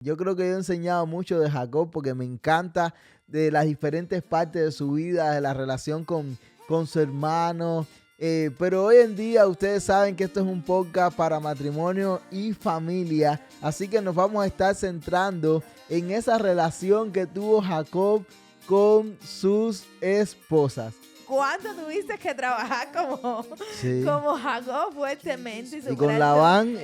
Yo creo que yo he enseñado mucho de Jacob porque me encanta de las diferentes partes de su vida, de la relación con su hermano. Pero hoy en día ustedes saben que esto es un podcast para matrimonio y familia. Así que nos vamos a estar centrando en esa relación que tuvo Jacob con sus esposas. ¿Cuánto tuviste que trabajar Sí. como Jacob fuertemente? Y con Labán,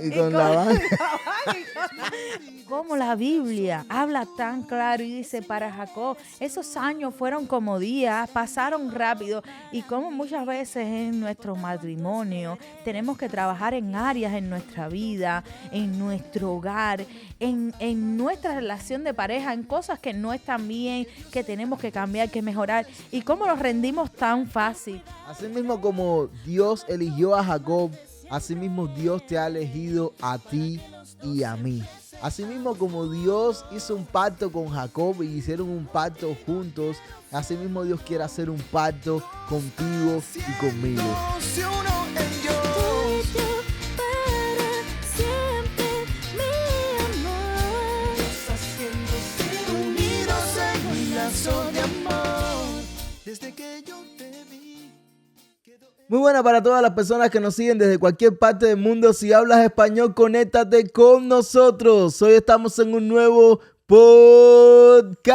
Como la Biblia habla tan claro y dice para Jacob, esos años fueron como días, pasaron rápido. Y como muchas veces en nuestro matrimonio tenemos que trabajar en áreas en nuestra vida, en nuestro hogar, en nuestra relación de pareja, en cosas que no están bien, que tenemos que cambiar, que mejorar. Y cómo nos rendimos tan fácil. Así mismo como Dios eligió a Jacob, así mismo Dios te ha elegido a ti y a mí. Así mismo como Dios hizo un pacto con Jacob y hicieron un pacto juntos, así mismo Dios quiere hacer un pacto contigo y conmigo. Muy buena para todas las personas que nos siguen desde cualquier parte del mundo. Si hablas español, conéctate con nosotros. Hoy estamos en un nuevo podcast.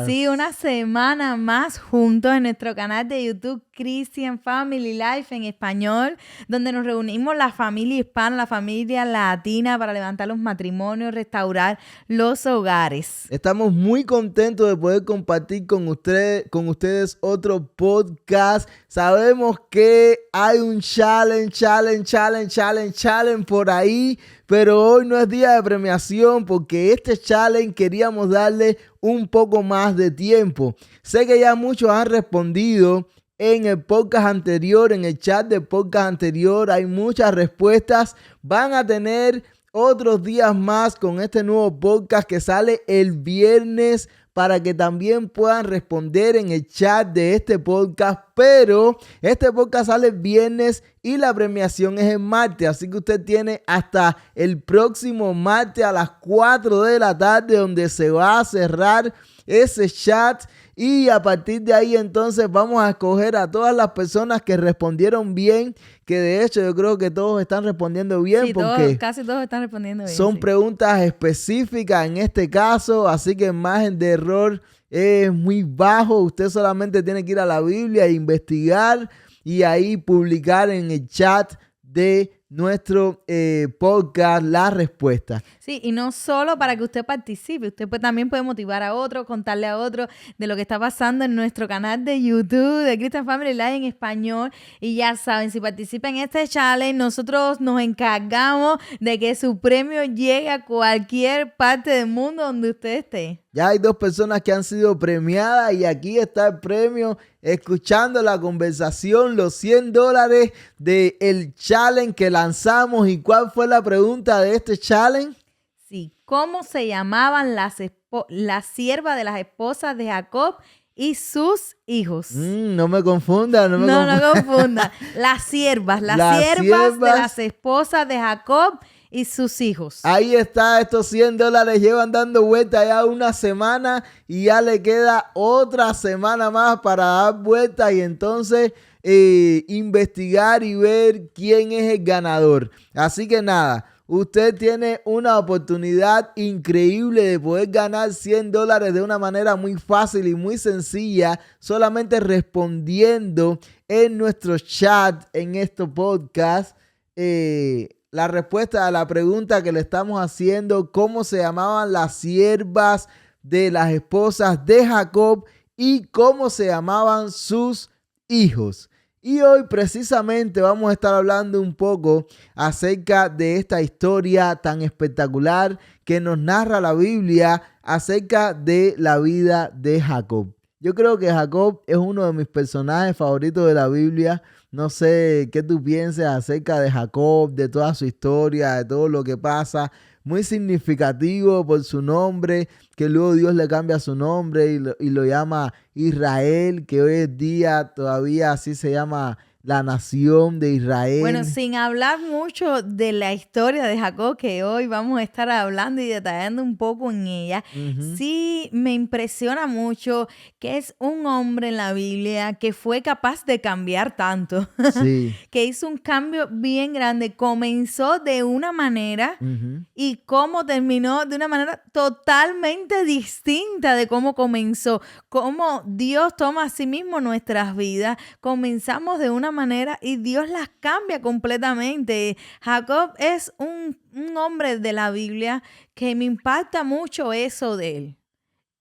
Sí, una semana más juntos en nuestro canal de YouTube Christian Family Life en español, donde nos reunimos la familia hispana, la familia latina para levantar los matrimonios, restaurar los hogares. Estamos muy contentos de poder compartir con ustedes otro podcast. Sabemos que hay un challenge por ahí, pero hoy no es día de premiación porque este challenge queríamos darle un poco más de tiempo. Sé que ya muchos han respondido en el podcast anterior, en el chat del podcast anterior. Hay muchas respuestas. Van a tener otros días más con este nuevo podcast que sale el viernes para que también puedan responder en el chat de este podcast. Pero este podcast sale el viernes y la premiación es el martes. Así que usted tiene hasta el próximo martes a las 4 de la tarde donde se va a cerrar ese chat. Y a partir de ahí entonces vamos a escoger a todas las personas que respondieron bien, que de hecho yo creo que todos están respondiendo bien, Sí, porque casi todos están respondiendo bien. son sí. preguntas específicas en este caso, así que el margen de error es muy bajo. Usted solamente tiene que ir a la Biblia e investigar y ahí publicar en el chat de nuestro podcast la respuesta. Sí, y no solo para que usted participe, usted también puede motivar a otro, contarle a otro de lo que está pasando en nuestro canal de YouTube de Christian Family Live en español. Y ya saben, si participa en este challenge, nosotros nos encargamos de que su premio llegue a cualquier parte del mundo donde usted esté. Ya hay 2 personas que han sido premiadas y aquí está el premio, escuchando la conversación, los $100 del challenge que lanzamos. ¿Y cuál fue la pregunta de este challenge? Sí, ¿cómo se llamaban las siervas de las esposas de Jacob y sus hijos? No me confunda, No confunda. Las siervas de las esposas de Jacob y sus hijos. Ahí está, estos $100 llevan dando vuelta ya una semana y ya le queda otra semana más para dar vuelta y entonces investigar y ver quién es el ganador. Así que nada, usted tiene una oportunidad increíble de poder ganar $100 de una manera muy fácil y muy sencilla, solamente respondiendo en nuestro chat en este podcast la respuesta a la pregunta que le estamos haciendo: ¿cómo se llamaban las siervas de las esposas de Jacob y cómo se llamaban sus hijos? Y hoy precisamente vamos a estar hablando un poco acerca de esta historia tan espectacular que nos narra la Biblia acerca de la vida de Jacob. Yo creo que Jacob es uno de mis personajes favoritos de la Biblia. No sé qué tú pienses acerca de Jacob, de toda su historia, de todo lo que pasa. Muy significativo por su nombre, que luego Dios le cambia su nombre y lo llama Israel, que hoy en día todavía así se llama la nación de Israel. Bueno, sin hablar mucho de la historia de Jacob, que hoy vamos a estar hablando y detallando un poco en ella, sí me impresiona mucho que es un hombre en la Biblia que fue capaz de cambiar tanto, Sí. que hizo un cambio bien grande. Comenzó de una manera y cómo terminó de una manera totalmente distinta de cómo comenzó. Cómo Dios toma a sí mismo nuestras vidas. Comenzamos de una manera y Dios las cambia completamente. Jacob es un hombre de la Biblia que me impacta mucho eso de él.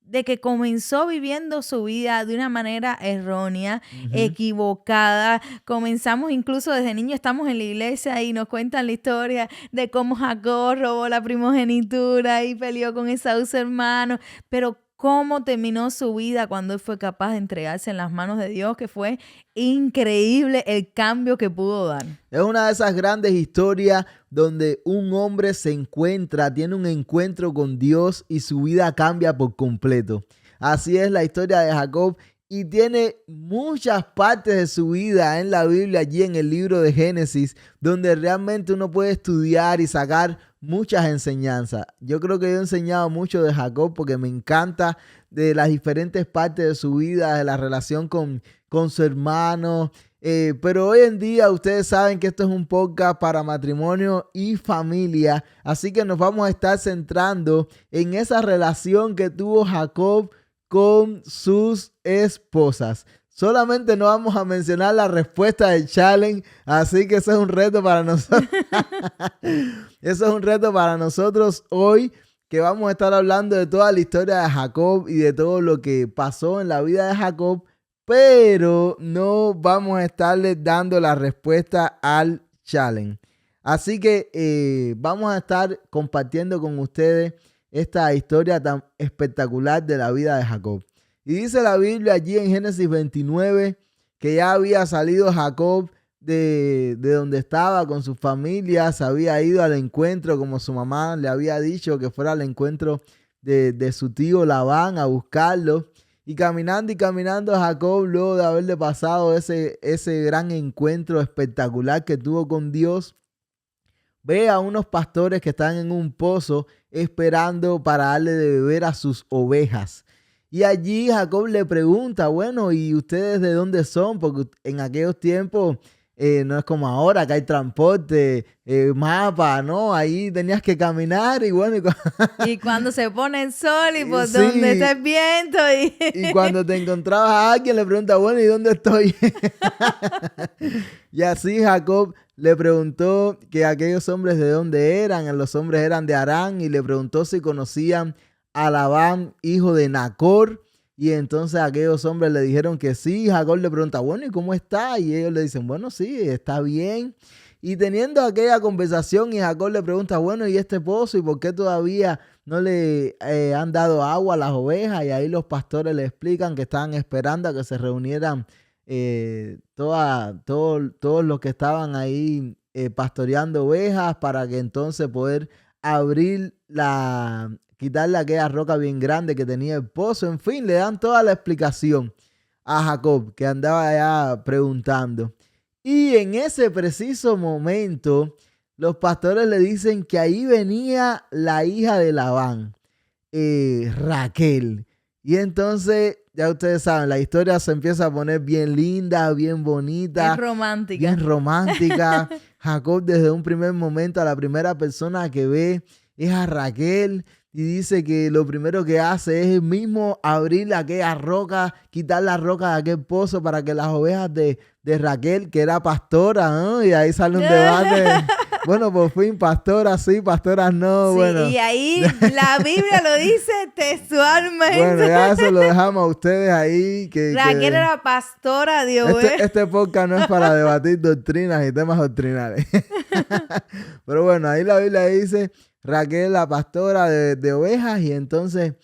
De que comenzó viviendo su vida de una manera errónea, equivocada. Comenzamos incluso desde niño, estamos en la iglesia y nos cuentan la historia de cómo Jacob robó la primogenitura y peleó con Esaú, su hermano. Pero cómo terminó su vida cuando él fue capaz de entregarse en las manos de Dios, que fue increíble el cambio que pudo dar. Es una de esas grandes historias donde un hombre se encuentra, tiene un encuentro con Dios y su vida cambia por completo. Así es la historia de Jacob y tiene muchas partes de su vida en la Biblia, allí en el libro de Génesis, donde realmente uno puede estudiar y sacar muchas enseñanzas. Yo creo que yo he enseñado mucho de Jacob porque me encanta de las diferentes partes de su vida, de la relación con su hermano. Pero hoy en día ustedes saben que esto es un podcast para matrimonio y familia, así que nos vamos a estar centrando en esa relación que tuvo Jacob con sus esposas. Solamente no vamos a mencionar la respuesta del challenge, así que eso es un reto para nosotros. Eso es un reto para nosotros hoy, que vamos a estar hablando de toda la historia de Jacob y de todo lo que pasó en la vida de Jacob, pero no vamos a estarle dando la respuesta al challenge. Así que vamos a estar compartiendo con ustedes esta historia tan espectacular de la vida de Jacob. Y dice la Biblia allí en Génesis 29 que ya había salido Jacob de donde estaba con su familia, se había ido al encuentro, como su mamá le había dicho que fuera al encuentro de su tío Labán a buscarlo. Y caminando Jacob, luego de haberle pasado ese gran encuentro espectacular que tuvo con Dios, ve a unos pastores que están en un pozo esperando para darle de beber a sus ovejas. Y allí Jacob le pregunta, bueno, ¿y ustedes de dónde son? Porque en aquellos tiempos no es como ahora que hay transporte, mapa, ¿no? Ahí tenías que caminar y bueno. Y cuando se pone el sol y por Sí. donde está el viento. Y cuando te encontrabas a alguien le pregunta, bueno, ¿y dónde estoy? Y así Jacob le preguntó que aquellos hombres de dónde eran. Los hombres eran de Harán y le preguntó si conocían a Labán, hijo de Nacor. Y entonces aquellos hombres le dijeron que sí. Jacob le pregunta, bueno, ¿y cómo está? Y ellos le dicen, bueno, sí, está bien. Y teniendo aquella conversación, y Jacob le pregunta, bueno, ¿y este pozo? ¿Y por qué todavía no le han dado agua a las ovejas? Y ahí los pastores le explican que estaban esperando a que se reunieran todos los que estaban ahí pastoreando ovejas para que entonces poder abrir quitarle aquella roca bien grande que tenía el pozo. En fin, le dan toda la explicación a Jacob, que andaba allá preguntando. Y en ese preciso momento, los pastores le dicen que ahí venía la hija de Labán, Raquel. Y entonces, ya ustedes saben, la historia se empieza a poner bien linda, bien bonita. Es romántica. Bien romántica. Jacob, desde un primer momento, a la primera persona que ve es a Raquel. Y dice que lo primero que hace es él mismo abrir aquella roca, quitar la roca de aquel pozo para que las ovejas de Raquel, que era pastora, ¿no? Y ahí sale un debate. Bueno, por fin, pastoras sí, pastoras no. Sí, bueno. Y ahí la Biblia lo dice textualmente. Bueno, ya eso lo dejamos a ustedes ahí. Raquel era pastora de ovejas. Este podcast no es para debatir doctrinas y temas doctrinales. Pero bueno, ahí la Biblia dice Raquel, la pastora de ovejas, y entonces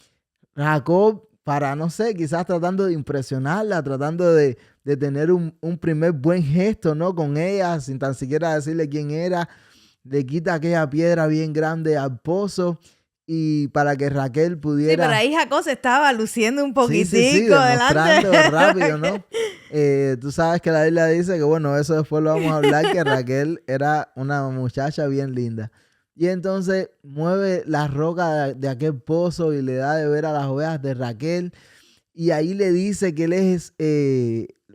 Jacob, para no sé, quizás tratando de impresionarla, tratando de tener un primer buen gesto, ¿no? Con ella, sin tan siquiera decirle quién era, le quita aquella piedra bien grande al pozo y para que Raquel Sí, pudiera... pero ahí Jacob se estaba luciendo un Sí, poquitico delante. demostrando rápido, ¿no? Tú sabes que la Biblia dice que, bueno, eso después lo vamos a hablar, que Raquel era una muchacha bien linda. Y entonces mueve la roca de aquel pozo y le da de ver a las ovejas de Raquel. Y ahí le dice que él es,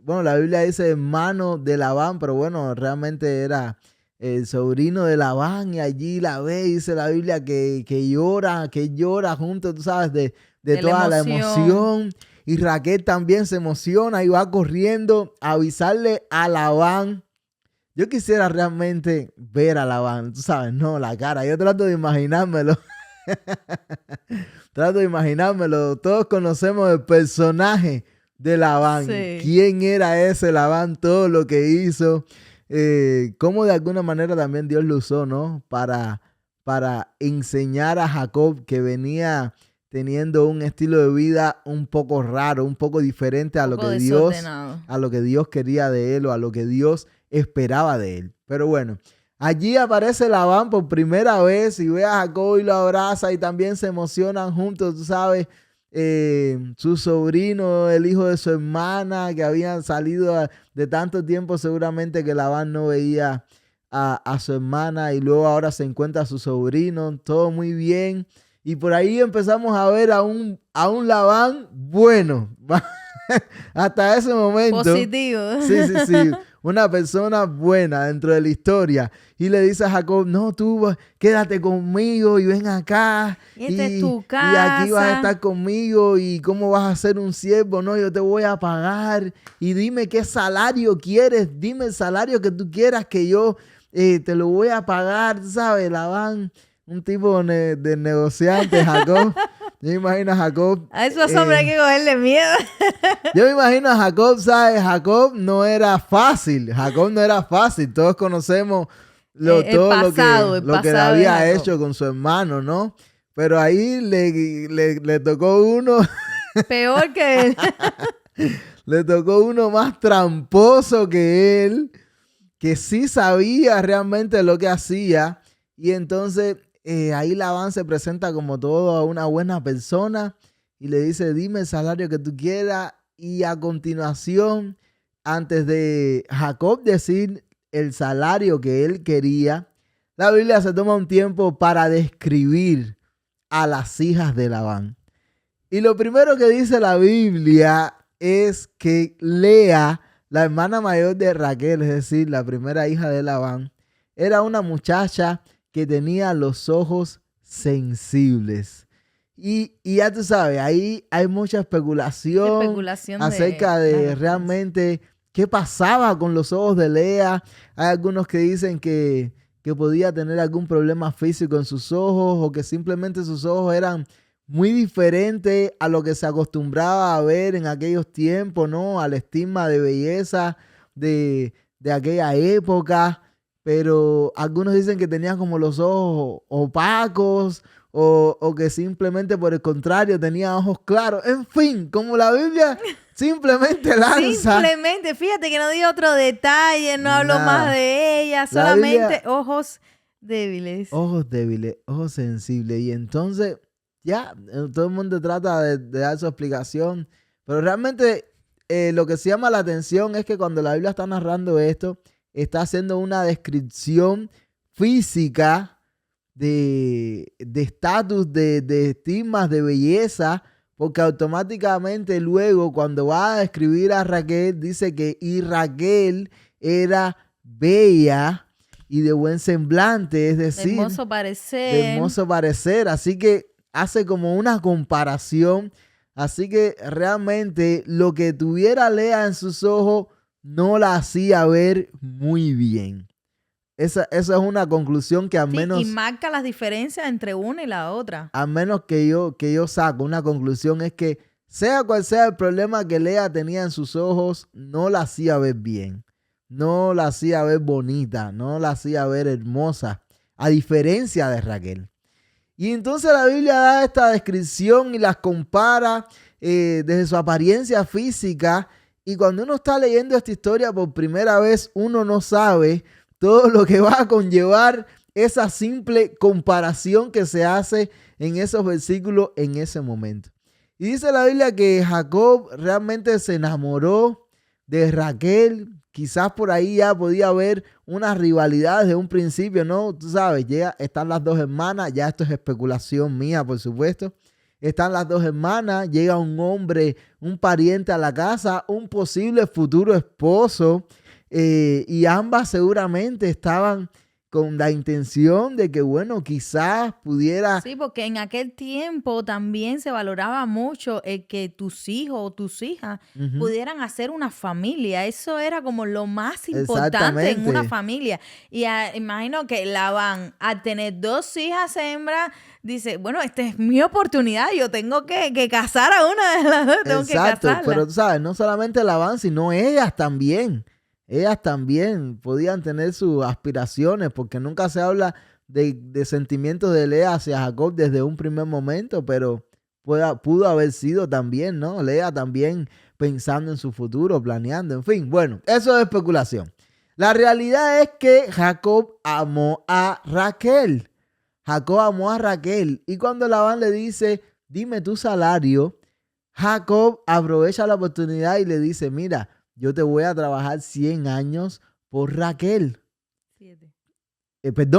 bueno, la Biblia dice hermano de Labán, pero bueno, realmente era el sobrino de Labán. Y allí la ve, dice la Biblia que llora junto, tú sabes, de toda la emoción. Y Raquel también se emociona y va corriendo a avisarle a Labán. Yo quisiera realmente ver a Labán, tú sabes, no, la cara. Yo trato de imaginármelo. Trato de imaginármelo. Todos conocemos el personaje de Labán. Sí. ¿Quién era ese Labán? Todo lo que hizo. Cómo de alguna manera también Dios lo usó, ¿no? Para enseñar a Jacob, que venía teniendo un estilo de vida un poco raro, un poco diferente a lo que Dios quería de él o a lo que Dios esperaba de él. Pero bueno, allí aparece Labán por primera vez y ve a Jacob y lo abraza y también se emocionan juntos, tú sabes, su sobrino, el hijo de su hermana, que habían salido de tanto tiempo seguramente que Labán no veía a su hermana y luego ahora se encuentra a su sobrino, todo muy bien. Y por ahí empezamos a ver a un Labán bueno, hasta ese momento. Positivo. Sí. Una persona buena dentro de la historia. Y le dice a Jacob, no, tú quédate conmigo y ven acá. Esta es tu casa. Y aquí vas a estar conmigo. ¿Y cómo vas a ser un siervo? No, yo te voy a pagar. Y dime qué salario quieres. Dime el salario que tú quieras que yo te lo voy a pagar. ¿Sabes? Labán, un tipo de negociante, Jacob. Yo me imagino a Jacob. A esos hombres hay que cogerle miedo. Yo me imagino a Jacob, ¿sabes? Jacob no era fácil. Todos conocemos lo que le había hecho con su hermano, ¿no? Pero ahí le tocó uno. Peor que él. Le tocó uno más tramposo que él, que sí sabía realmente lo que hacía. Y entonces ahí Labán se presenta como toda una buena persona y le dice, dime el salario que tú quieras. Y a continuación, antes de Jacob decir el salario que él quería, la Biblia se toma un tiempo para describir a las hijas de Labán. Y lo primero que dice la Biblia es que Lea, la hermana mayor de Raquel, es decir, la primera hija de Labán, era una muchacha que tenía los ojos sensibles. Y ya tú sabes, ahí hay mucha especulación acerca de realmente qué pasaba con los ojos de Lea. Hay algunos que dicen que podía tener algún problema físico en sus ojos o que simplemente sus ojos eran muy diferentes a lo que se acostumbraba a ver en aquellos tiempos, ¿no? Al estigma de belleza de aquella época. Pero algunos dicen que tenían como los ojos opacos o que simplemente por el contrario tenía ojos claros. En fin, como la Biblia simplemente lanza. Simplemente, fíjate que no dio otro detalle, no habló más de ella, solamente Biblia, ojos débiles. Ojos débiles, ojos sensibles. Y entonces ya todo el mundo trata de dar su explicación. Pero realmente lo que se llama la atención es que cuando la Biblia está narrando esto, está haciendo una descripción física de estatus, de estigmas, de belleza, porque automáticamente luego cuando va a describir a Raquel, dice que y Raquel era bella y de buen semblante, es decir, de hermoso parecer. Así que hace como una comparación. Así que realmente lo que tuviera Lea en sus ojos no la hacía ver muy bien. Esa es una conclusión que al menos... Y marca las diferencias entre una y la otra. Al menos que yo saco una conclusión es que sea cual sea el problema que Lea tenía en sus ojos, no la hacía ver bien. No la hacía ver bonita, no la hacía ver hermosa, a diferencia de Raquel. Y entonces la Biblia da esta descripción y las compara desde su apariencia física. Y cuando uno está leyendo esta historia por primera vez, uno no sabe todo lo que va a conllevar esa simple comparación que se hace en esos versículos en ese momento. Y dice la Biblia que Jacob realmente se enamoró de Raquel. Quizás por ahí ya podía haber una rivalidad desde un principio, ¿no? Tú sabes, están las dos hermanas, ya esto es especulación mía, por supuesto. Están las dos hermanas, llega un hombre, un pariente a la casa, un posible futuro esposo, y ambas seguramente estaban con la intención de que, bueno, quizás pudiera... Sí, porque en aquel tiempo también se valoraba mucho el que tus hijos o tus hijas pudieran hacer una familia. Eso era como lo más importante en una familia. Y imagino que Labán, al tener 2 hijas hembras, dice, bueno, esta es mi oportunidad, yo tengo que casar a una de las dos, tengo que casarla. Pero tú sabes, no solamente Labán, sino ellas también. Ellas también podían tener sus aspiraciones, porque nunca se habla de sentimientos de Lea hacia Jacob desde un primer momento, pero pudo haber sido también, ¿no? Lea también pensando en su futuro, planeando, en fin. Bueno, eso es especulación. La realidad es que Jacob amó a Raquel. Jacob amó a Raquel. Y cuando Labán le dice, dime tu salario, Jacob aprovecha la oportunidad y le dice, mira, yo te voy a trabajar 100 años por Raquel.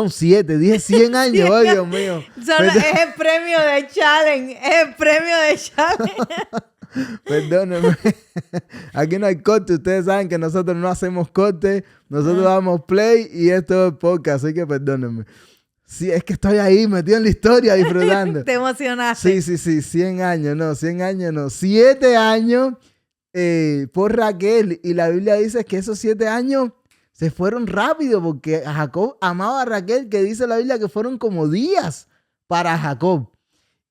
7. Dije 100 años. ¡Ay, Dios mío! Es el premio de challenge. Es el premio de challenge. Perdónenme. Aquí no hay corte. Ustedes saben que nosotros no hacemos corte. Nosotros damos play y esto es podcast. Así que perdónenme. Sí, es que estoy ahí metido en la historia disfrutando. Te emocionaste. Sí. 100 años. No, 100 años no. 7 años. Por Raquel, y la Biblia dice que esos 7 años se fueron rápido porque Jacob amaba a Raquel, que dice la Biblia que fueron como días para Jacob.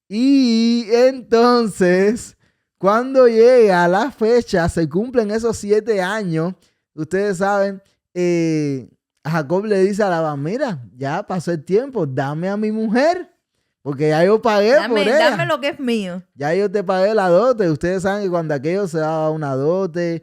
Y entonces, cuando llega la fecha, se cumplen esos 7 años, ustedes saben, Jacob le dice a Labán, mira, ya pasó el tiempo, dame a mi mujer. Porque ya yo pagué por ella. Dame lo que es mío. Ya yo te pagué la dote. Ustedes saben que cuando aquello se daba una dote,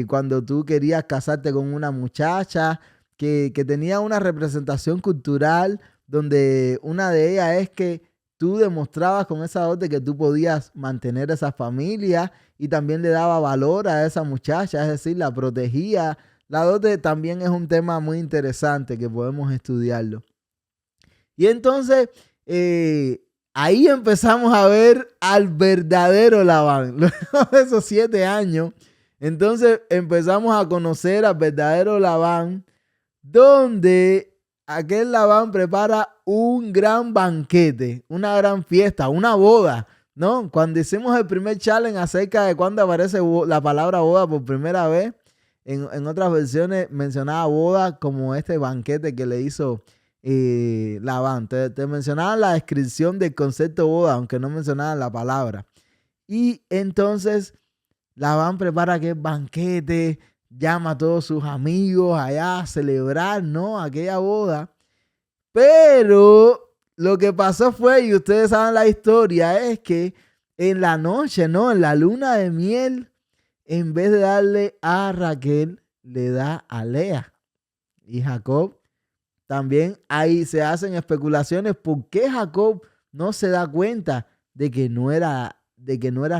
cuando tú querías casarte con una muchacha que tenía una representación cultural, donde una de ellas es que tú demostrabas con esa dote que tú podías mantener esa familia y también le daba valor a esa muchacha, es decir, la protegía. La dote también es un tema muy interesante que podemos estudiarlo. Y entonces... ahí empezamos a ver al verdadero Labán. Luego de esos 7 años, entonces empezamos a conocer al verdadero Labán, donde aquel Labán prepara un gran banquete, una gran fiesta, una boda, ¿no? Cuando hicimos el primer challenge acerca de cuando aparece la palabra boda por primera vez, en otras versiones mencionaba boda como este banquete que le hizo Labán. Te mencionaban la descripción del concepto boda, aunque no mencionaban la palabra. Y entonces Labán prepara aquel banquete, llama a todos sus amigos allá a celebrar, ¿no? Aquella boda. Pero lo que pasó fue, y ustedes saben la historia, es que en la noche, ¿no? En la luna de miel, en vez de darle a Raquel, le da a Lea. Y Jacob también ahí se hacen especulaciones. ¿Por qué Jacob no se da cuenta de que no era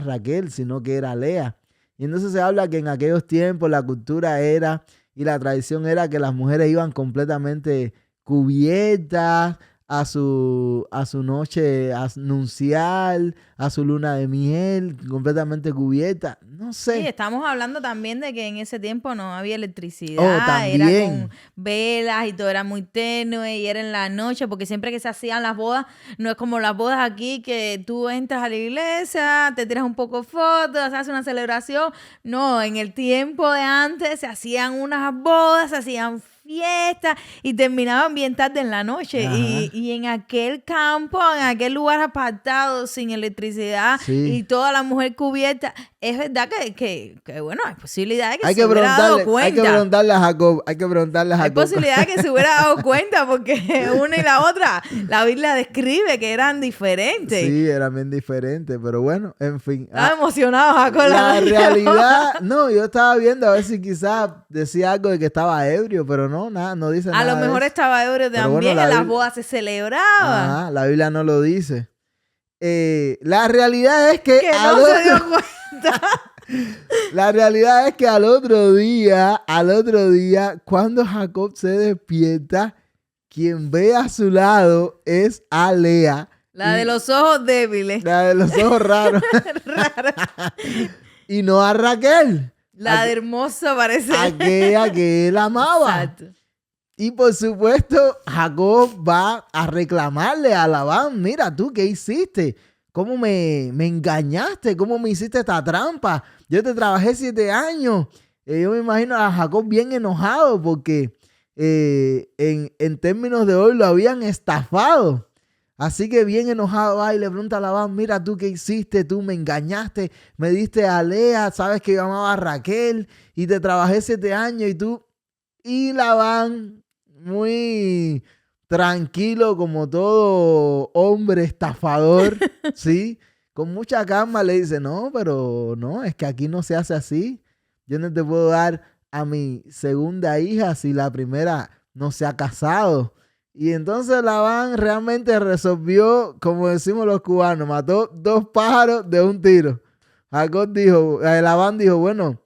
Raquel, sino que era Lea? Y entonces se habla que en aquellos tiempos la cultura era y la tradición era que las mujeres iban completamente cubiertas a su noche nupcial, a su luna de miel, completamente cubierta. No sé. Sí, estamos hablando también de que en ese tiempo no había electricidad, también. Era con velas y todo era muy tenue y era en la noche, porque siempre que se hacían las bodas, no es como las bodas aquí que tú entras a la iglesia, te tiras un poco fotos, haces una celebración. No, en el tiempo de antes se hacían unas bodas, se hacían fiestas y terminaban bien tarde en la noche. Y en aquel campo, en aquel lugar apartado, sin electricidad y toda la mujer cubierta, es verdad que bueno, hay posibilidad de que se hubiera dado cuenta. Hay que preguntarle a Jacob. Hay posibilidad de que se hubiera dado cuenta, porque una y la otra, la Biblia describe que eran diferentes. Sí, eran bien diferentes, pero bueno, en fin. Estaba emocionado Jacob. La realidad, no, yo estaba viendo a ver si quizás decía algo de que estaba ebrio, pero no, nada, no dice nada. A lo mejor estaba ebrio también, bueno, en las bodas se celebraba. La Biblia no lo dice. La realidad es que, Que no se dio cuenta. la realidad es que al otro día, cuando Jacob se despierta, quien ve a su lado es a Lea. La de los ojos débiles. La de los ojos raros. Rara. Y no a Raquel. La de hermosa parece. Aquella que él amaba. Exacto. Y por supuesto, Jacob va a reclamarle a Labán. Mira tú, ¿qué hiciste? ¿Cómo me engañaste? ¿Cómo me hiciste esta trampa? Yo te trabajé 7 años. Yo me imagino a Jacob bien enojado porque en términos de hoy lo habían estafado. Así que bien enojado va y le pregunta a Labán, mira tú qué hiciste, tú me engañaste, me diste a Lea, sabes que yo amaba a Raquel y te trabajé 7 años y tú... Y Labán, muy tranquilo como todo hombre estafador, ¿sí? Con mucha calma le dice, no, pero no, es que aquí no se hace así. Yo no te puedo dar a mi segunda hija si la primera no se ha casado. Y entonces Labán realmente resolvió, como decimos los cubanos, mató 2 pájaros de un tiro. Labán dijo, bueno,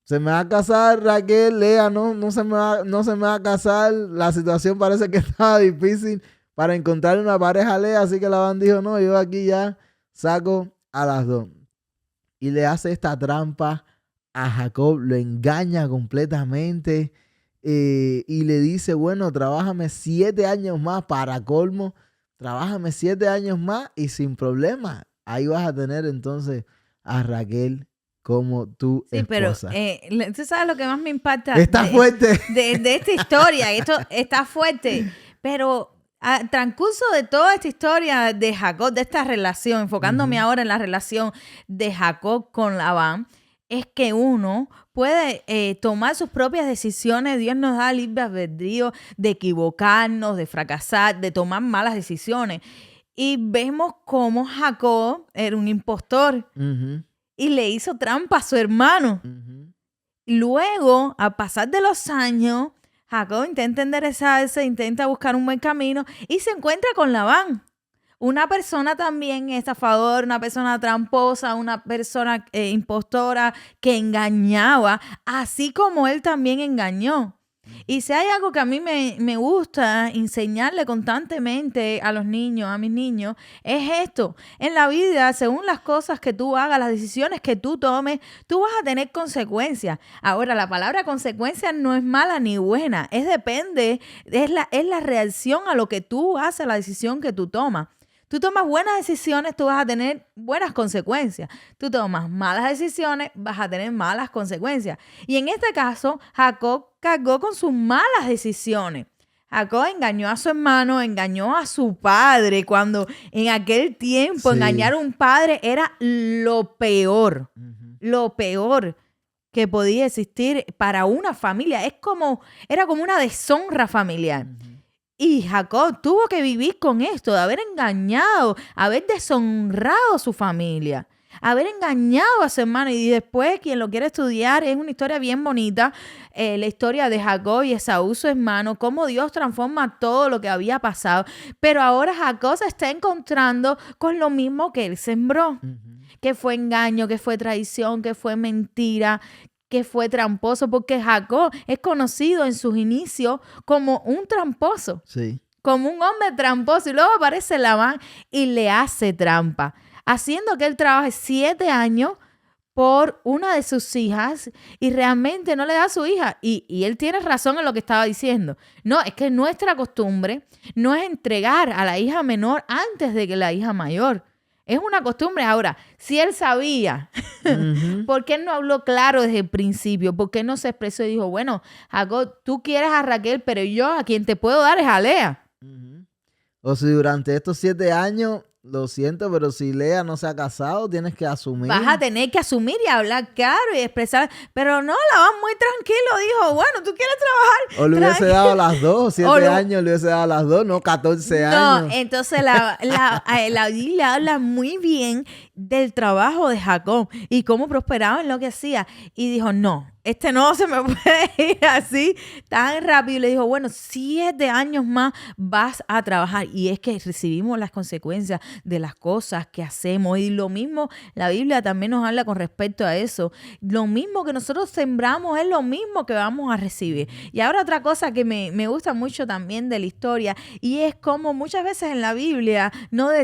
se me va a casar Raquel, Lea no se me va a casar. La situación parece que estaba difícil para encontrar una pareja a Lea, así que Labán dijo, no, yo aquí ya saco a las 2. Y le hace esta trampa a Jacob, lo engaña completamente. Y le dice, bueno, trabájame 7 años más para colmo, trabájame 7 años más y sin problema, ahí vas a tener entonces a Raquel como tu esposa. Pero tú sabes lo que más me impacta. Está fuerte. De esta historia, esto está fuerte, pero al transcurso de toda esta historia de Jacob, de esta relación, enfocándome ahora en la relación de Jacob con Labán, es que uno puede tomar sus propias decisiones. Dios nos da libre albedrío de equivocarnos, de fracasar, de tomar malas decisiones. Y vemos cómo Jacob era un impostor y le hizo trampa a su hermano. Luego, a pasar de los años, Jacob intenta enderezarse, intenta buscar un buen camino y se encuentra con Labán. Una persona también estafadora, una persona tramposa, una persona impostora que engañaba, así como él también engañó. Y si hay algo que a mí me gusta enseñarle constantemente a los niños, a mis niños, es esto. En la vida, según las cosas que tú hagas, las decisiones que tú tomes, tú vas a tener consecuencias. Ahora, la palabra consecuencia no es mala ni buena. Es la reacción a lo que tú haces, a la decisión que tú tomas. Tú tomas buenas decisiones, tú vas a tener buenas consecuencias. Tú tomas malas decisiones, vas a tener malas consecuencias. Y en este caso, Jacob cargó con sus malas decisiones. Jacob engañó a su hermano, engañó a su padre, cuando en aquel tiempo engañar a un padre era lo peor que podía existir para una familia. Era como una deshonra familiar. Y Jacob tuvo que vivir con esto, de haber engañado, haber deshonrado a su familia, haber engañado a su hermano. Y después, quien lo quiere estudiar, es una historia bien bonita, la historia de Jacob y Esaú, su hermano, cómo Dios transforma todo lo que había pasado. Pero ahora Jacob se está encontrando con lo mismo que él sembró, que fue engaño, que fue traición, que fue mentira, que fue tramposo, porque Jacob es conocido en sus inicios como un tramposo, como un hombre tramposo, y luego aparece Labán y le hace trampa, haciendo que él trabaje 7 años por una de sus hijas y realmente no le da a su hija. Y él tiene razón en lo que estaba diciendo. No, es que nuestra costumbre no es entregar a la hija menor antes de que la hija mayor. Es una costumbre. Ahora, si él sabía, ¿por qué no habló claro desde el principio? ¿Por qué no se expresó y dijo, bueno, Jacob, tú quieres a Raquel, pero yo a quien te puedo dar es a Lea? O si durante estos 7 años, lo siento, pero si Lea no se ha casado, tienes que asumir. Vas a tener que asumir y hablar claro y expresar. Pero no, Labán muy tranquilo dijo, bueno, ¿tú quieres trabajar? O le hubiese dado las 2, 7 años le hubiese dado las 2, no 14 años. No, entonces la Biblia habla muy bien del trabajo de Jacob y cómo prosperaba en lo que hacía. Y dijo, no, no se me puede ir así tan rápido. Y le dijo, bueno, 7 años más vas a trabajar. Y es que recibimos las consecuencias de las cosas que hacemos. Y lo mismo, la Biblia también nos habla con respecto a eso. Lo mismo que nosotros sembramos es lo mismo que vamos a recibir. Y ahora otra cosa que me gusta mucho también de la historia, y es como muchas veces en la Biblia no da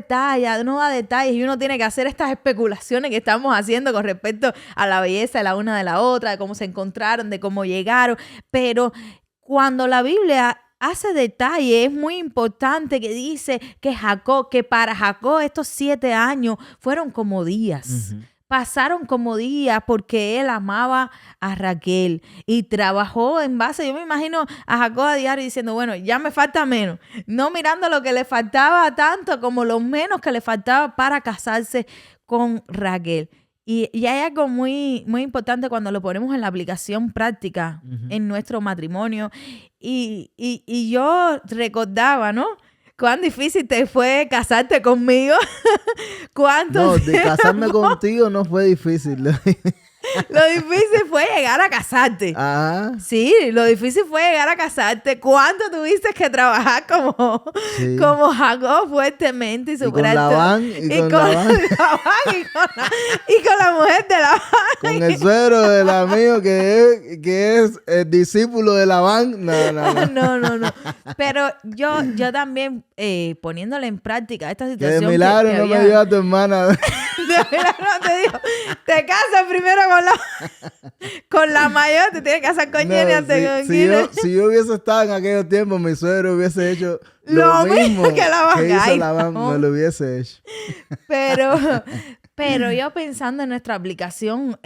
detalles, y uno tiene que hacer estas especulaciones que estamos haciendo con respecto a la belleza de la una de la otra, de cómo se encontraron, de cómo llegaron. Pero cuando la Biblia hace detalle, es muy importante que dice que para Jacob estos 7 años fueron como días. Ujú. Pasaron como días porque él amaba a Raquel y trabajó en base. Yo me imagino a Jacob a diario diciendo, bueno, ya me falta menos. No mirando lo que le faltaba tanto como lo menos que le faltaba para casarse con Raquel. Y hay algo muy, muy importante cuando lo ponemos en la aplicación práctica Ujú. en nuestro matrimonio. Y yo recordaba, ¿no? Cuán difícil te fue casarte conmigo. ¿Cuánto No, de tiempo? casarme contigo no fue difícil. Lo difícil fue llegar a casarte. Ah, Sí, lo difícil fue llegar a casarte. ¿Cuánto tuviste que trabajar sí. como Jacob fuertemente y Y con superar todo? Labán, y con Labán, Labán, y con la mujer de Labán. con el suegro del amigo que es el discípulo de Labán. No, no, no. No. Pero yo también poniéndole en práctica esta Que situación de milagro no me dio a tu hermana. De milagro te digo, te casas primero con la mayor, te tienes que casar con Jenny antes con Guinness. Si yo hubiese estado en aquellos tiempos, mi suegro hubiese hecho Lo mismo que Labán. que hizo Ay, Labán, no. me lo hubiese hecho. Pero yo pensando en nuestra aplicación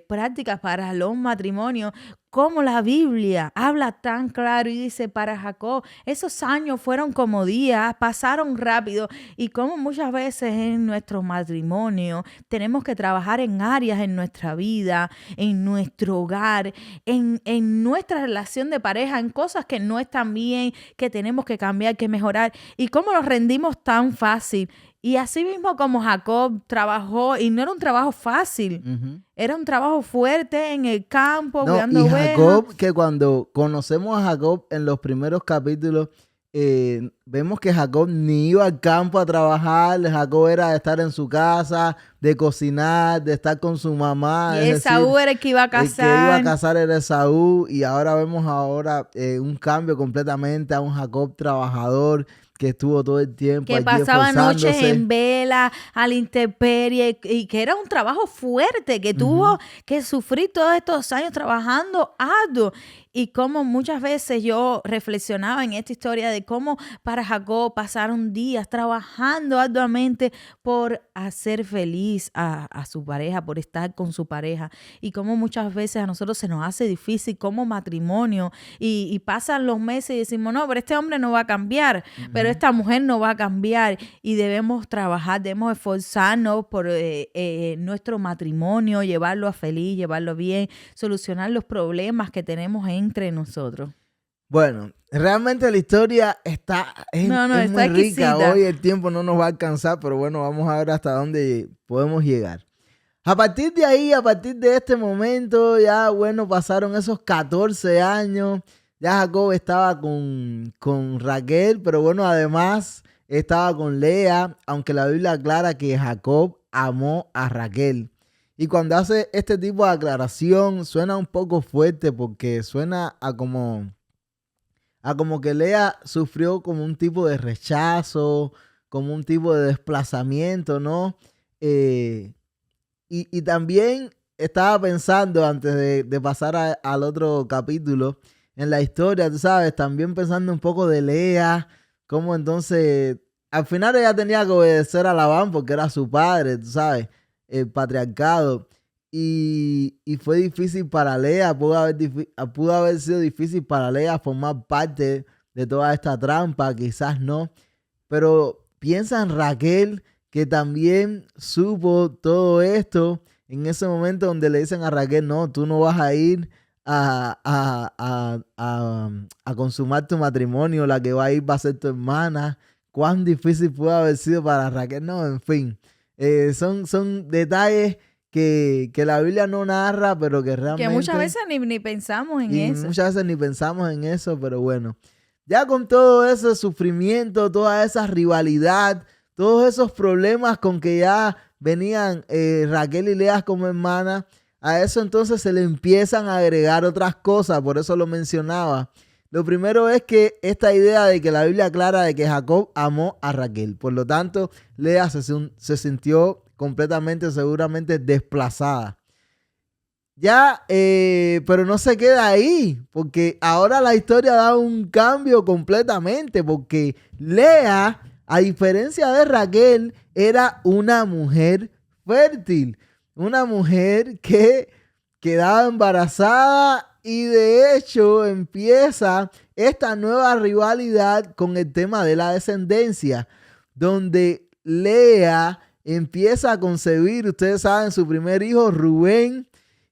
práctica para los matrimonios, como la Biblia habla tan claro y dice para Jacob, esos años fueron como días, pasaron rápido, y como muchas veces en nuestro matrimonio tenemos que trabajar en áreas en nuestra vida, en nuestro hogar, en nuestra relación de pareja, en cosas que no están bien, que tenemos que cambiar, que mejorar, y cómo nos rendimos tan fácil. Y así mismo como Jacob trabajó, y no era un trabajo fácil, Ujú. era un trabajo fuerte en el campo, No, cuidando y ovejas. Jacob, que cuando conocemos a Jacob en los primeros capítulos, vemos que Jacob ni iba al campo a trabajar. Jacob era de estar en su casa, de cocinar, de estar con su mamá. Y Es Esaú decir, era el que iba a el que iba a casar. casar era Esaú, y ahora vemos un cambio completamente a un Jacob trabajador que estuvo todo el tiempo Que allí pasaba noches esforzándose. en vela, a la intemperie, y que era un trabajo fuerte, que tuvo que sufrir todos estos años trabajando arduo. Y como muchas veces yo reflexionaba en esta historia de cómo para Jacob pasaron días trabajando arduamente por hacer feliz a su pareja, por estar con su pareja. Y cómo muchas veces a nosotros se nos hace difícil como matrimonio, y pasan los meses y decimos, no, pero este hombre no va a cambiar, pero esta mujer no va a cambiar, y debemos trabajar, debemos esforzarnos por nuestro matrimonio, llevarlo a feliz, llevarlo bien, solucionar los problemas que tenemos entre nosotros. Bueno, realmente la historia es No, muy está rica. exquisita. Hoy el tiempo no nos va a alcanzar, pero bueno, vamos a ver hasta dónde podemos llegar. A partir de ahí, a partir de este momento, ya bueno, pasaron esos 14 años. Ya Jacob estaba con Raquel, pero bueno, además estaba con Lea, aunque la Biblia aclara que Jacob amó a Raquel. Y cuando hace este tipo de aclaración, suena un poco fuerte, porque suena a como que Lea sufrió como un tipo de rechazo, como un tipo de desplazamiento, ¿no? Y también estaba pensando, antes de pasar al otro capítulo, en la historia, tú sabes, también pensando un poco de Lea, cómo entonces, al final ella tenía que obedecer a Labán porque era su padre, tú sabes, el patriarcado. Y fue difícil para Lea, pudo haber sido difícil para Lea formar parte de toda esta trampa, quizás no. Pero piensa en Raquel, que también supo todo esto en ese momento donde le dicen a Raquel, no, tú no vas a ir a consumar tu matrimonio, la que va a ir va a ser tu hermana. Cuán difícil puede haber sido para Raquel. No, en fin, son detalles que la Biblia no narra, pero que realmente... Que muchas veces ni pensamos en eso. Muchas veces ni pensamos en eso, pero bueno. Ya con todo ese sufrimiento, toda esa rivalidad, todos esos problemas con que ya venían Raquel y Lea como hermanas, a eso entonces se le empiezan a agregar otras cosas, por eso lo mencionaba. Lo primero es que esta idea de que la Biblia aclara de que Jacob amó a Raquel. Por lo tanto, Lea se sintió completamente, seguramente desplazada. Ya, pero no se queda ahí, porque ahora la historia da un cambio completamente, porque Lea, a diferencia de Raquel, era una mujer fértil, una mujer que quedaba embarazada. Y de hecho empieza esta nueva rivalidad con el tema de la descendencia, donde Lea empieza a concebir, ustedes saben, su primer hijo, Rubén,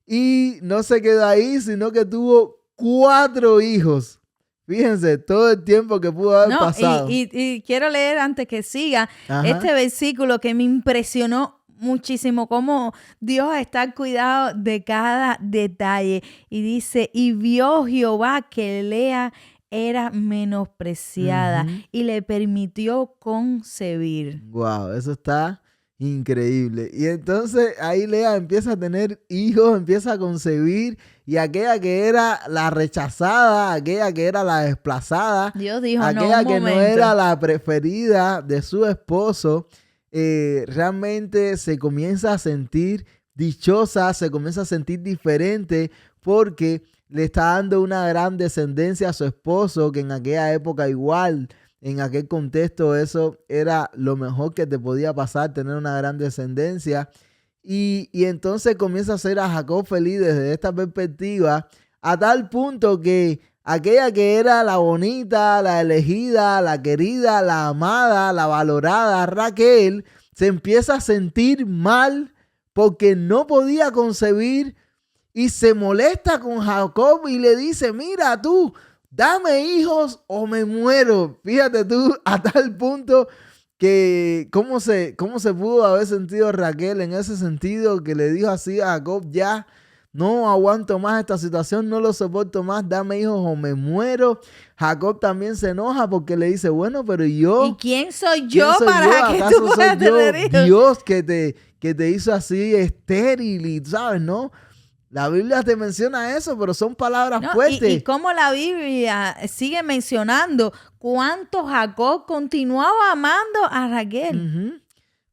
y no se quedó ahí, sino que tuvo 4 hijos. Fíjense, todo el tiempo que pudo haber pasado. Y quiero leer antes que siga Ajá. versículo que me impresionó muchísimo, cómo Dios está al cuidado de cada detalle. Y dice, y vio Jehová que Lea era menospreciada y le permitió concebir. Wow, eso está increíble. Y entonces ahí Lea empieza a tener hijos, empieza a concebir, y aquella que era la rechazada, aquella que era la desplazada, Dios dijo, aquella no, que no era la preferida de su esposo, realmente se comienza a sentir dichosa, se comienza a sentir diferente, porque le está dando una gran descendencia a su esposo, que en aquella época igual, en aquel contexto, eso era lo mejor que te podía pasar, tener una gran descendencia. Y entonces comienza a hacer a Jacob feliz desde esta perspectiva, a tal punto que aquella que era la bonita, la elegida, la querida, la amada, la valorada, Raquel, se empieza a sentir mal porque no podía concebir y se molesta con Jacob y le dice, mira tú, dame hijos o me muero. Fíjate tú, a tal punto que cómo se pudo haber sentido Raquel en ese sentido, que le dijo así a Jacob, ya no aguanto más esta situación, no lo soporto más, dame hijos o me muero. Jacob también se enoja porque le dice, bueno, pero yo... ¿Y quién soy yo para que tú puedas tener hijos? Dios que te hizo así estéril y, ¿sabes, no? La Biblia te menciona eso, pero son palabras fuertes. Y cómo la Biblia sigue mencionando cuánto Jacob continuaba amando a Raquel.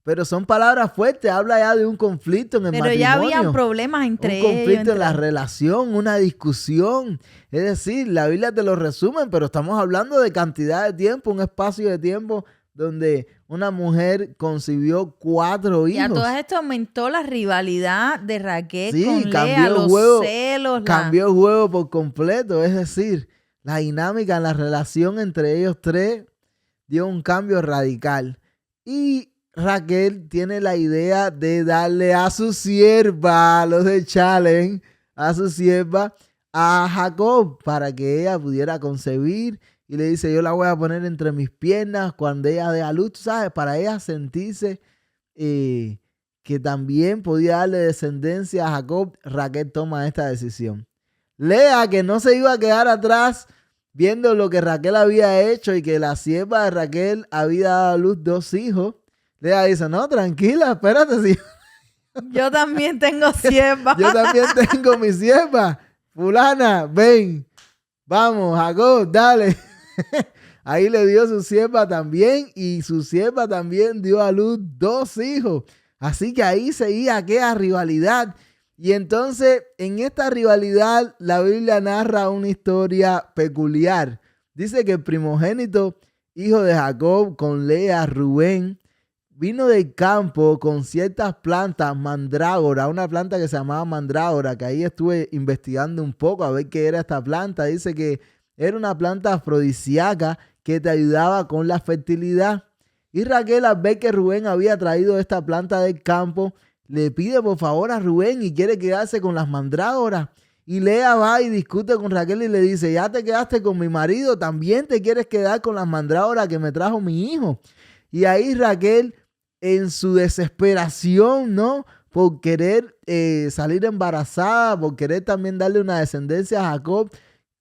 Pero son palabras fuertes, habla ya de un conflicto en el matrimonio. Pero ya habían problemas entre ellos. Un conflicto en la relación, una discusión. Es decir, la Biblia te lo resume, pero estamos hablando de cantidad de tiempo, un espacio de tiempo donde una mujer concibió 4 hijos. Y a todo esto aumentó la rivalidad de Raquel con cambió Lea, los celos. Cambió el juego por completo, es decir, la dinámica en la relación entre ellos 3 dio un cambio radical. Y Raquel tiene la idea de darle a su sierva, los de Challenge, a su sierva, a Jacob, para que ella pudiera concebir. Y le dice, yo la voy a poner entre mis piernas cuando ella dé a luz, ¿sabes? Para ella sentirse que también podía darle descendencia a Jacob. Raquel toma esta decisión. Lea, que no se iba a quedar atrás viendo lo que Raquel había hecho y que la sierva de Raquel había dado a luz 2 hijos. Lea dice, no, tranquila, espérate. Si... Yo también tengo sierva. Yo también tengo mi sierva. Fulana, ven. Vamos, Jacob, dale. Ahí le dio su sierva también, y su sierva también dio a luz 2 hijos. Así que ahí seguía aquella rivalidad. Y entonces en esta rivalidad la Biblia narra una historia peculiar. Dice que el primogénito, hijo de Jacob, con Lea, Rubén, vino del campo con ciertas plantas, mandrágora, una planta que se llamaba mandrágora, que ahí estuve investigando un poco a ver qué era esta planta. Dice que era una planta afrodisíaca que te ayudaba con la fertilidad. Y Raquel, al ver que Rubén había traído esta planta del campo, le pide por favor a Rubén y quiere quedarse con las mandrágoras. Y Lea va y discute con Raquel y le dice, ya te quedaste con mi marido, también te quieres quedar con las mandrágoras que me trajo mi hijo. Y ahí Raquel, en su desesperación, ¿no?, por querer salir embarazada, por querer también darle una descendencia a Jacob,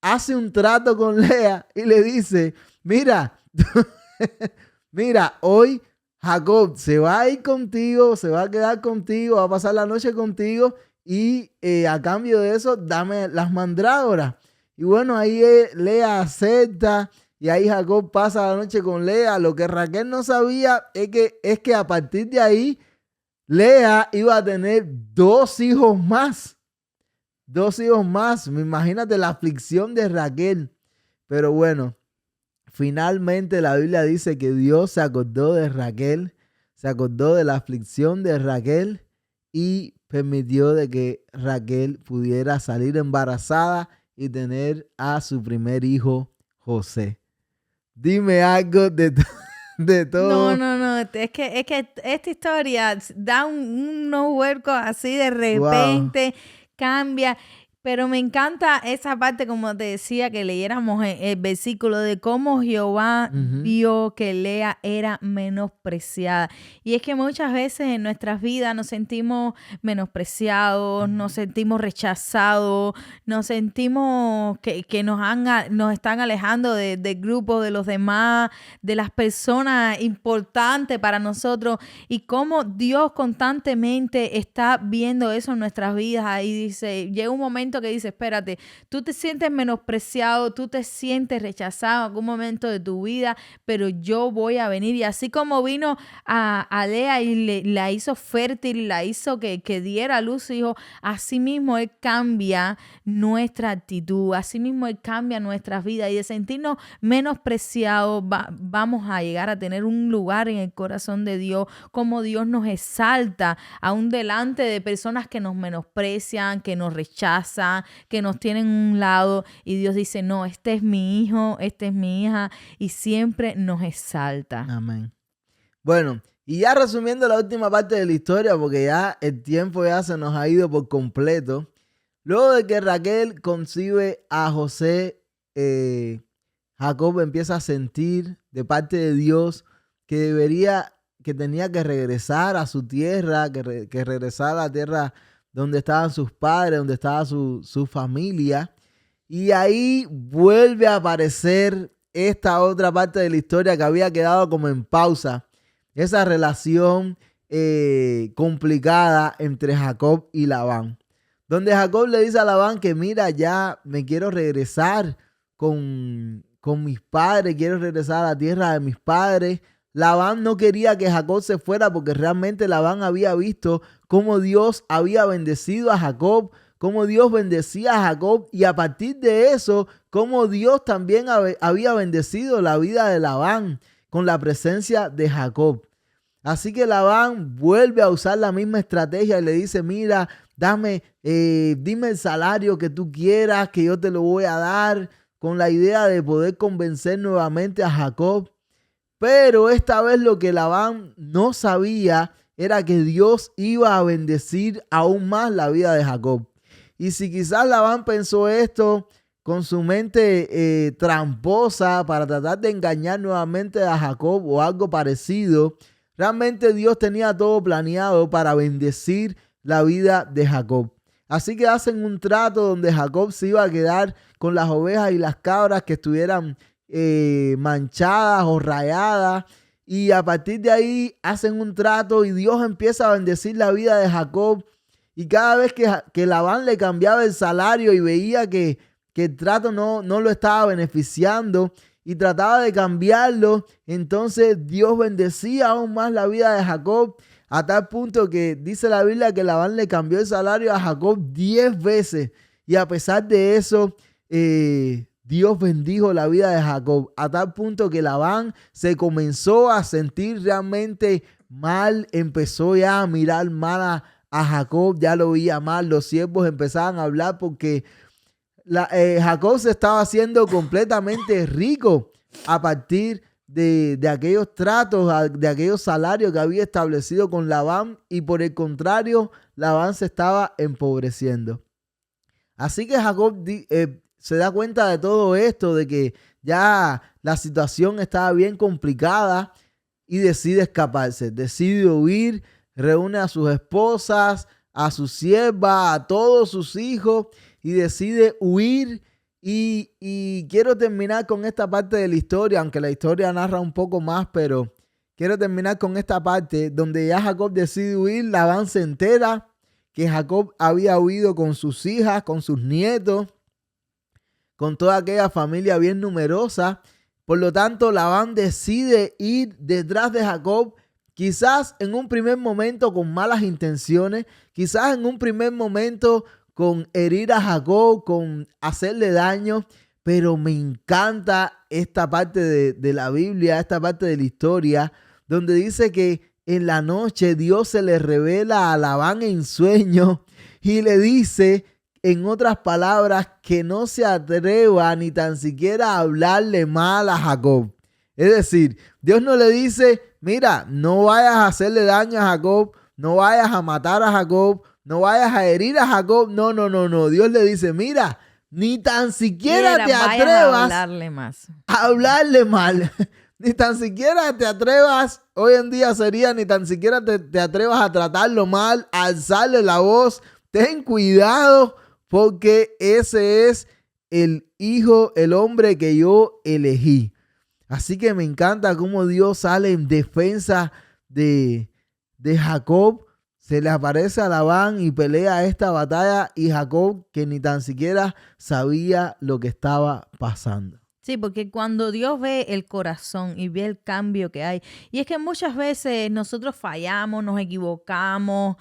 hace un trato con Lea y le dice, mira, mira, hoy Jacob se va a ir contigo, se va a quedar contigo, va a pasar la noche contigo y a cambio de eso, dame las mandrágoras. Y bueno, ahí Lea acepta y ahí Jacob pasa la noche con Lea. Lo que Raquel no sabía es que a partir de ahí, Lea iba a tener 2 hijos más. 2 hijos más. Imagínate la aflicción de Raquel. Pero bueno, finalmente la Biblia dice que Dios se acordó de Raquel, se acordó de la aflicción de Raquel y permitió de que Raquel pudiera salir embarazada y tener a su primer hijo, José. Dime algo de todo. No. Es que esta historia da unos huercos así de repente, cambia. Pero me encanta esa parte, como te decía, que leyéramos el versículo de cómo Jehová vio que Lea era menospreciada. Y es que muchas veces en nuestras vidas nos sentimos menospreciados, nos sentimos rechazados, nos sentimos que nos están alejando del grupo, de los demás, de las personas importantes para nosotros. Y cómo Dios constantemente está viendo eso en nuestras vidas. Y dice, llega un momento que dice, espérate, tú te sientes menospreciado, tú te sientes rechazado en algún momento de tu vida, pero yo voy a venir. Y así como vino a Lea y la hizo fértil, la hizo que diera a luz hijo, así mismo Él cambia nuestra actitud, así mismo Él cambia nuestras vidas y de sentirnos menospreciados vamos a llegar a tener un lugar en el corazón de Dios, como Dios nos exalta aún delante de personas que nos menosprecian, que nos rechazan, que nos tienen a un lado, y Dios dice, no, este es mi hijo, esta es mi hija, y siempre nos exalta. Amén. Bueno, y ya resumiendo la última parte de la historia, porque ya el tiempo ya se nos ha ido por completo. Luego de que Raquel concibe a José, Jacob empieza a sentir de parte de Dios que tenía que regresar a su tierra, que regresar a la tierra donde estaban sus padres, donde estaba su familia. Y ahí vuelve a aparecer esta otra parte de la historia que había quedado como en pausa. Esa relación complicada entre Jacob y Labán. Donde Jacob le dice a Labán que mira, ya me quiero regresar con mis padres, quiero regresar a la tierra de mis padres. Labán no quería que Jacob se fuera porque realmente Labán había visto cómo Dios había bendecido a Jacob, cómo Dios bendecía a Jacob, y a partir de eso, cómo Dios también había bendecido la vida de Labán con la presencia de Jacob. Así que Labán vuelve a usar la misma estrategia y le dice, mira, dime el salario que tú quieras, que yo te lo voy a dar, con la idea de poder convencer nuevamente a Jacob. Pero esta vez lo que Labán no sabía era que Dios iba a bendecir aún más la vida de Jacob. Y si quizás Labán pensó esto con su mente tramposa para tratar de engañar nuevamente a Jacob o algo parecido, realmente Dios tenía todo planeado para bendecir la vida de Jacob. Así que hacen un trato donde Jacob se iba a quedar con las ovejas y las cabras que estuvieran manchadas o rayadas, y a partir de ahí hacen un trato y Dios empieza a bendecir la vida de Jacob. Y cada vez que Labán le cambiaba el salario y veía que el trato no lo estaba beneficiando y trataba de cambiarlo, entonces Dios bendecía aún más la vida de Jacob, a tal punto que dice la Biblia que Labán le cambió el salario a Jacob 10 veces, y a pesar de eso Dios bendijo la vida de Jacob, a tal punto que Labán se comenzó a sentir realmente mal, empezó ya a mirar mal a Jacob, ya lo veía mal, los siervos empezaban a hablar porque Jacob se estaba haciendo completamente rico a partir de aquellos tratos, de aquellos salarios que había establecido con Labán, y por el contrario, Labán se estaba empobreciendo. Así que Jacob se da cuenta de todo esto, de que ya la situación estaba bien complicada, y decide escaparse, decide huir, reúne a sus esposas, a sus siervas, a todos sus hijos y decide huir. Y quiero terminar con esta parte de la historia, aunque la historia narra un poco más, pero quiero terminar con esta parte donde ya Jacob decide huir. Labán se entera que Jacob había huido con sus hijas, con sus nietos, con toda aquella familia bien numerosa. Por lo tanto, Labán decide ir detrás de Jacob, quizás en un primer momento con malas intenciones, quizás en un primer momento con herir a Jacob, con hacerle daño, pero me encanta esta parte de la Biblia, esta parte de la historia, donde dice que en la noche Dios se le revela a Labán en sueño y le dice, en otras palabras, que no se atreva ni tan siquiera a hablarle mal a Jacob. Es decir, Dios no le dice, mira, no vayas a hacerle daño a Jacob, no vayas a matar a Jacob, no vayas a herir a Jacob. No. Dios le dice, mira, ni tan siquiera te atrevas a hablarle mal. Ni tan siquiera te atrevas, hoy en día sería, ni tan siquiera te atrevas a tratarlo mal, a alzarle la voz. Ten cuidado, porque ese es el hijo, el hombre que yo elegí. Así que me encanta cómo Dios sale en defensa de Jacob. Se le aparece a Labán y pelea esta batalla, y Jacob, que ni tan siquiera sabía lo que estaba pasando. Sí, porque cuando Dios ve el corazón y ve el cambio que hay, y es que muchas veces nosotros fallamos, nos equivocamos,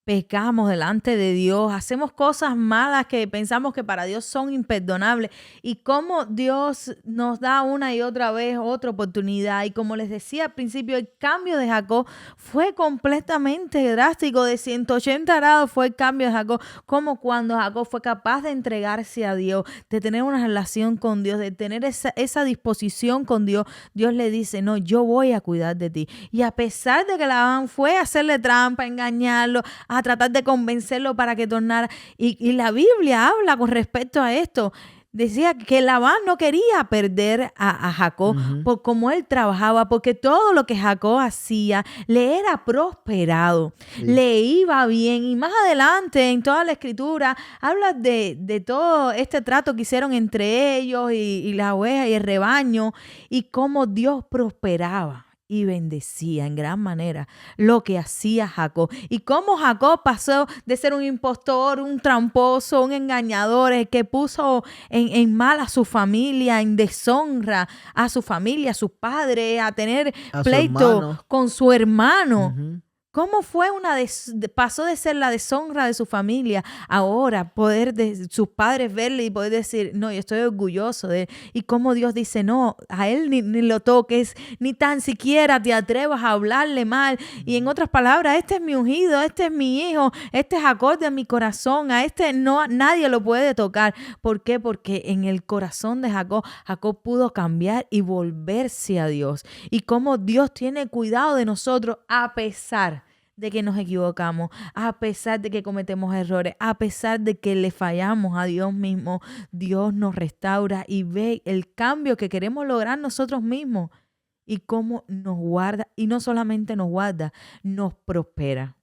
pecamos delante de Dios, hacemos cosas malas que pensamos que para Dios son imperdonables, y cómo Dios nos da una y otra vez otra oportunidad. Y como les decía al principio, el cambio de Jacob fue completamente drástico, de 180 grados fue el cambio de Jacob, como cuando Jacob fue capaz de entregarse a Dios, de tener una relación con Dios, de tener esa disposición con Dios. Dios le dice, no, yo voy a cuidar de ti. Y a pesar de que Labán fue a hacerle trampa, a engañarlo, a tratar de convencerlo para que tornara. Y la Biblia habla con respecto a esto. Decía que Labán no quería perder a Jacob por cómo él trabajaba, porque todo lo que Jacob hacía le era prosperado, le iba bien. Y más adelante en toda la escritura habla de todo este trato que hicieron entre ellos y la oveja y el rebaño, y cómo Dios prosperaba y bendecía en gran manera lo que hacía Jacob. Y cómo Jacob pasó de ser un impostor, un tramposo, un engañador, el que puso en mal a su familia, en deshonra a su familia, a sus padres, a tener pleito con su hermano. ¿Cómo fue pasó de ser la deshonra de su familia, ahora poder sus padres verle y poder decir, no, yo estoy orgulloso de él? Y cómo Dios dice, no, a él ni lo toques, ni tan siquiera te atrevas a hablarle mal. Y en otras palabras, este es mi ungido, este es mi hijo, este es acorde a mi corazón, a este no, nadie lo puede tocar. ¿Por qué? Porque en el corazón de Jacob pudo cambiar y volverse a Dios. Y cómo Dios tiene cuidado de nosotros a pesar de que nos equivocamos, a pesar de que cometemos errores, a pesar de que le fallamos a Dios mismo. Dios nos restaura y ve el cambio que queremos lograr nosotros mismos, y cómo nos guarda, y no solamente nos guarda, nos prospera.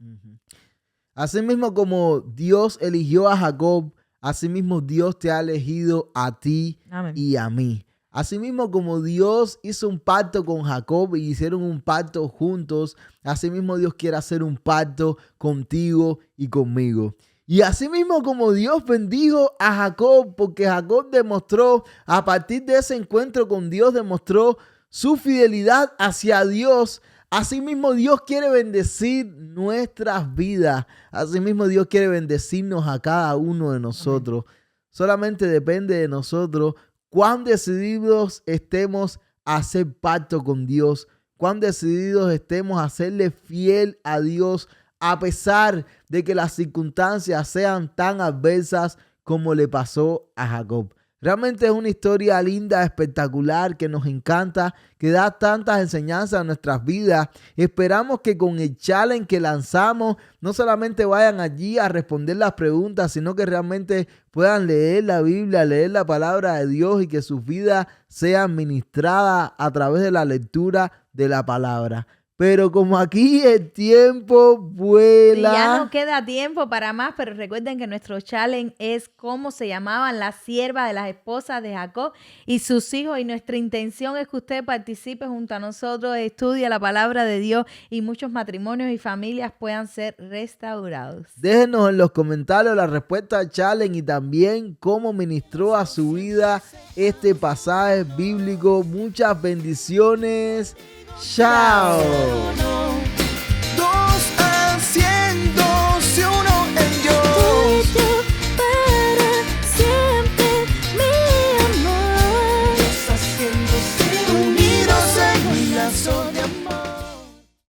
Así mismo como Dios eligió a Jacob, así mismo Dios te ha elegido a ti. Amén. Y a mí. Asimismo, como Dios hizo un pacto con Jacob y hicieron un pacto juntos, asimismo Dios quiere hacer un pacto contigo y conmigo. Y asimismo como Dios bendijo a Jacob, porque Jacob demostró, a partir de ese encuentro con Dios, demostró su fidelidad hacia Dios. Asimismo Dios quiere bendecir nuestras vidas. Asimismo Dios quiere bendecirnos a cada uno de nosotros. Amén. Solamente depende de nosotros cuán decididos estemos a hacer pacto con Dios, cuán decididos estemos a serle fiel a Dios, a pesar de que las circunstancias sean tan adversas como le pasó a Jacob. Realmente es una historia linda, espectacular, que nos encanta, que da tantas enseñanzas a nuestras vidas. Esperamos que con el challenge que lanzamos no solamente vayan allí a responder las preguntas, sino que realmente puedan leer la Biblia, leer la palabra de Dios, y que sus vidas sean ministradas a través de la lectura de la palabra. Pero como aquí el tiempo vuela. Sí, ya no queda tiempo para más, pero recuerden que nuestro challenge es cómo se llamaban las siervas de las esposas de Jacob y sus hijos. Y nuestra intención es que usted participe junto a nosotros, estudie la palabra de Dios y muchos matrimonios y familias puedan ser restaurados. Déjenos en los comentarios la respuesta al challenge y también cómo ministró a su vida este pasaje bíblico. Muchas bendiciones. Chao.